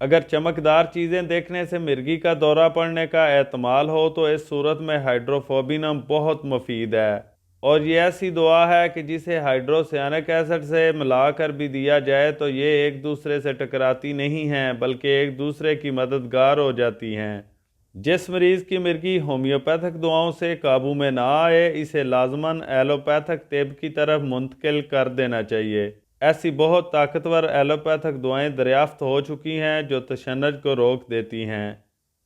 اگر چمکدار چیزیں دیکھنے سے مرگی کا دورہ پڑنے کا احتمال ہو تو اس صورت میں ہائیڈروفوبینم بہت مفید ہے، اور یہ ایسی دوا ہے کہ جسے ہائیڈروسیانک ایسڈ سے ملا کر بھی دیا جائے تو یہ ایک دوسرے سے ٹکراتی نہیں ہیں بلکہ ایک دوسرے کی مددگار ہو جاتی ہیں۔ جس مریض کی مرگی ہومیوپیتھک دواؤں سے قابو میں نہ آئے اسے لازماً ایلوپیتھک طب کی طرف منتقل کر دینا چاہیے۔ ایسی بہت طاقتور ایلوپیتھک دعائیں دریافت ہو چکی ہیں جو تشنج کو روک دیتی ہیں،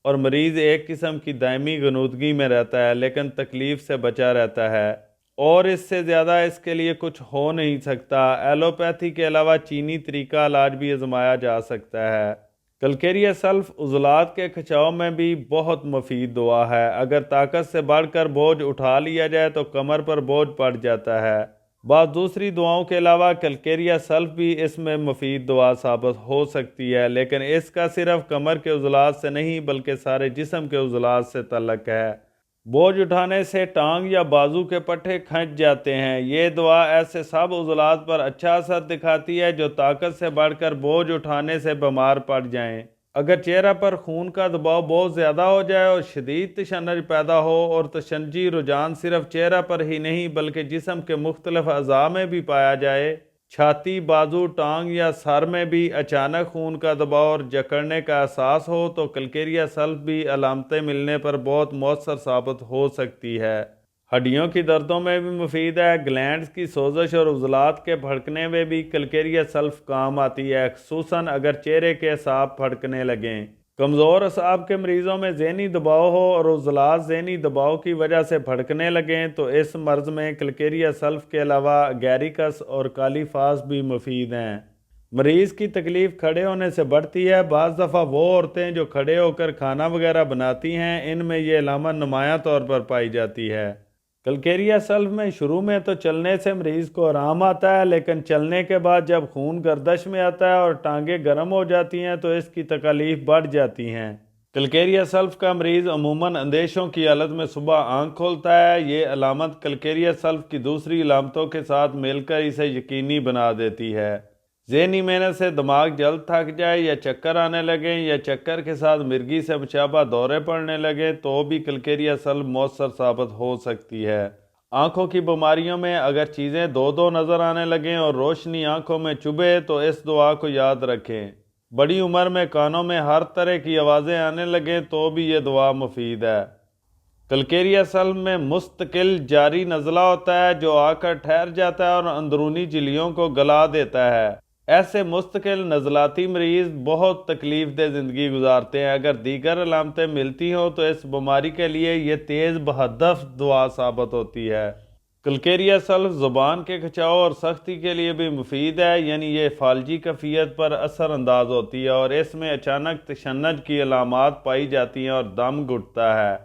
اور مریض ایک قسم کی دائمی غنودگی میں رہتا ہے لیکن تکلیف سے بچا رہتا ہے، اور اس سے زیادہ اس کے لیے کچھ ہو نہیں سکتا۔ ایلوپیتھی کے علاوہ چینی طریقہ علاج بھی آزمایا جا سکتا ہے۔ کلکیریا سلف عضلات کے کھچاؤ میں بھی بہت مفید دوا ہے۔ اگر طاقت سے بڑھ کر بوجھ اٹھا لیا جائے تو کمر پر بوجھ پڑ جاتا ہے۔ بعض دوسری دواؤں کے علاوہ کلکیریا سلف بھی اس میں مفید دوا ثابت ہو سکتی ہے، لیکن اس کا صرف کمر کے عضلات سے نہیں بلکہ سارے جسم کے عضلات سے تعلق ہے۔ بوجھ اٹھانے سے ٹانگ یا بازو کے پٹھے کھنچ جاتے ہیں۔ یہ دوا ایسے سب عضلات پر اچھا اثر دکھاتی ہے جو طاقت سے بڑھ کر بوجھ اٹھانے سے بیمار پڑ جائیں۔ اگر چہرہ پر خون کا دباؤ بہت زیادہ ہو جائے اور شدید تشنج پیدا ہو اور تشنجی رجحان صرف چہرہ پر ہی نہیں بلکہ جسم کے مختلف اعضاء میں بھی پایا جائے، چھاتی، بازو، ٹانگ یا سر میں بھی اچانک خون کا دباؤ اور جکڑنے کا احساس ہو تو کلکیریا سلف بھی علامتیں ملنے پر بہت مؤثر ثابت ہو سکتی ہے۔ ہڈیوں کی دردوں میں بھی مفید ہے۔ گلینڈز کی سوزش اور عضلات کے پھڑکنے میں بھی کلکیریا سلف کام آتی ہے، خصوصاً اگر چہرے کے اعصاب پھڑکنے لگیں۔ کمزور اعصاب کے مریضوں میں ذہنی دباؤ ہو اور عضلات ذہنی دباؤ کی وجہ سے پھڑکنے لگیں تو اس مرض میں کلکیریا سلف کے علاوہ گیریکس اور کالی فاس بھی مفید ہیں۔ مریض کی تکلیف کھڑے ہونے سے بڑھتی ہے۔ بعض دفعہ وہ عورتیں جو کھڑے ہو کر کھانا وغیرہ بناتی ہیں ان میں یہ علامت نمایاں طور پر پائی جاتی ہے۔ کلکیریا سلف میں شروع میں تو چلنے سے مریض کو آرام آتا ہے، لیکن چلنے کے بعد جب خون گردش میں آتا ہے اور ٹانگیں گرم ہو جاتی ہیں تو اس کی تکالیف بڑھ جاتی ہیں۔ کلکیریا سلف کا مریض عموماً اندیشوں کی حالت میں صبح آنکھ کھولتا ہے۔ یہ علامت کلکیریا سلف کی دوسری علامتوں کے ساتھ مل کر اسے یقینی بنا دیتی ہے۔ ذہنی محنت سے دماغ جلد تھک جائے یا چکر آنے لگیں یا چکر کے ساتھ مرگی سے مشابہ دورے پڑنے لگیں تو بھی کلکیریا سلف مؤثر ثابت ہو سکتی ہے۔ آنکھوں کی بیماریوں میں اگر چیزیں دو دو نظر آنے لگیں اور روشنی آنکھوں میں چبھے تو اس دعا کو یاد رکھیں۔ بڑی عمر میں کانوں میں ہر طرح کی آوازیں آنے لگیں تو بھی یہ دعا مفید ہے۔ کلکیریا سلف میں مستقل جاری نزلہ ہوتا ہے جو آ کر ٹھہر جاتا ہے اور اندرونی جھلیوں کو گلا دیتا ہے۔ ایسے مستقل نزلاتی مریض بہت تکلیف دہ زندگی گزارتے ہیں۔ اگر دیگر علامتیں ملتی ہوں تو اس بیماری کے لیے یہ تیز بہدف دعا ثابت ہوتی ہے۔ کلکیریا سلف زبان کے کھچاؤ اور سختی کے لیے بھی مفید ہے، یعنی یہ فالجی کیفیت پر اثر انداز ہوتی ہے اور اس میں اچانک تشنج کی علامات پائی جاتی ہیں اور دم گھٹتا ہے۔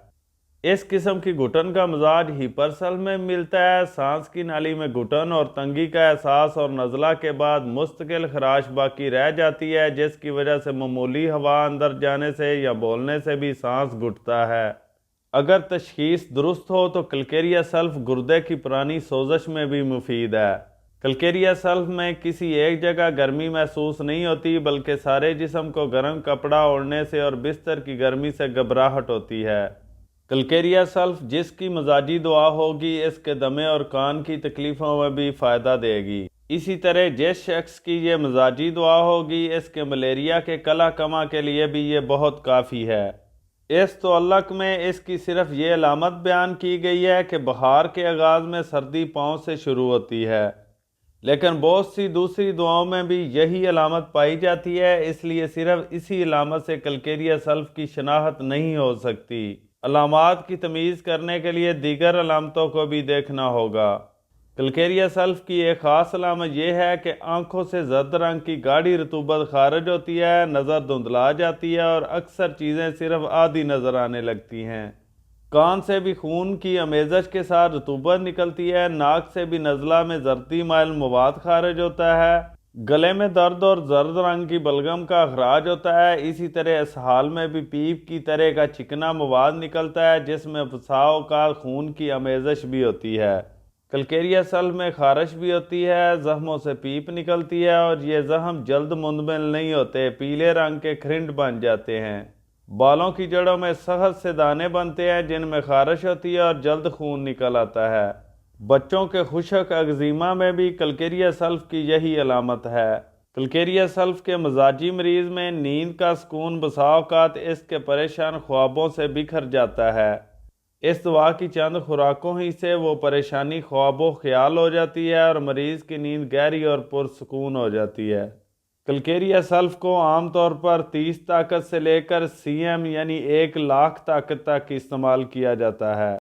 اس قسم کی گھٹن کا مزاج ہیپرسل میں ملتا ہے۔ سانس کی نالی میں گھٹن اور تنگی کا احساس اور نزلہ کے بعد مستقل خراش باقی رہ جاتی ہے جس کی وجہ سے معمولی ہوا اندر جانے سے یا بولنے سے بھی سانس گھٹتا ہے۔ اگر تشخیص درست ہو تو کلکیریا سلف گردے کی پرانی سوزش میں بھی مفید ہے۔ کلکیریا سلف میں کسی ایک جگہ گرمی محسوس نہیں ہوتی بلکہ سارے جسم کو گرم کپڑا اوڑھنے سے اور بستر کی گرمی سے گھبراہٹ ہوتی ہے۔ کلکیریا سلف جس کی مزاجی دعا ہوگی اس کے دمے اور کان کی تکلیفوں میں بھی فائدہ دے گی۔ اسی طرح جس شخص کی یہ مزاجی دعا ہوگی اس کے ملیریا کے کلا کما کے لیے بھی یہ بہت کافی ہے۔ اس تعلق میں اس کی صرف یہ علامت بیان کی گئی ہے کہ بہار کے آغاز میں سردی پاؤں سے شروع ہوتی ہے، لیکن بہت سی دوسری دعاؤں میں بھی یہی علامت پائی جاتی ہے، اس لیے صرف اسی علامت سے کلکیریا سلف کی شناخت نہیں ہو سکتی۔ علامات کی تمیز کرنے کے لیے دیگر علامتوں کو بھی دیکھنا ہوگا۔ کلکیریا سلف کی ایک خاص علامت یہ ہے کہ آنکھوں سے زرد رنگ کی گاڑھی رطوبت خارج ہوتی ہے، نظر دھندلا جاتی ہے اور اکثر چیزیں صرف آدھی نظر آنے لگتی ہیں۔ کان سے بھی خون کی آمیزش کے ساتھ رطوبت نکلتی ہے، ناک سے بھی نزلہ میں زردی مائل مواد خارج ہوتا ہے، گلے میں درد اور زرد رنگ کی بلغم کا اخراج ہوتا ہے۔ اسی طرح اسہال میں بھی پیپ کی طرح کا چکنا مواد نکلتا ہے جس میں بسا اوقات خون کی آمیزش بھی ہوتی ہے۔ کلکیریا سلف میں خارش بھی ہوتی ہے، زخموں سے پیپ نکلتی ہے اور یہ زخم جلد مندمل نہیں ہوتے، پیلے رنگ کے کھرنڈ بن جاتے ہیں۔ بالوں کی جڑوں میں سخت سے دانے بنتے ہیں جن میں خارش ہوتی ہے اور جلد خون نکل آتا ہے۔ بچوں کے خشک اگزیما میں بھی کلکیریا سلف کی یہی علامت ہے۔ کلکیریا سلف کے مزاجی مریض میں نیند کا سکون بسا اوقات اس کے پریشان خوابوں سے بکھر جاتا ہے۔ اس دوا کی چند خوراکوں ہی سے وہ پریشانی خواب و خیال ہو جاتی ہے اور مریض کی نیند گہری اور پرسکون ہو جاتی ہے۔ کلکیریا سلف کو عام طور پر 30 طاقت سے لے کر cm یعنی 1 لاکھ طاقت تک استعمال کیا جاتا ہے۔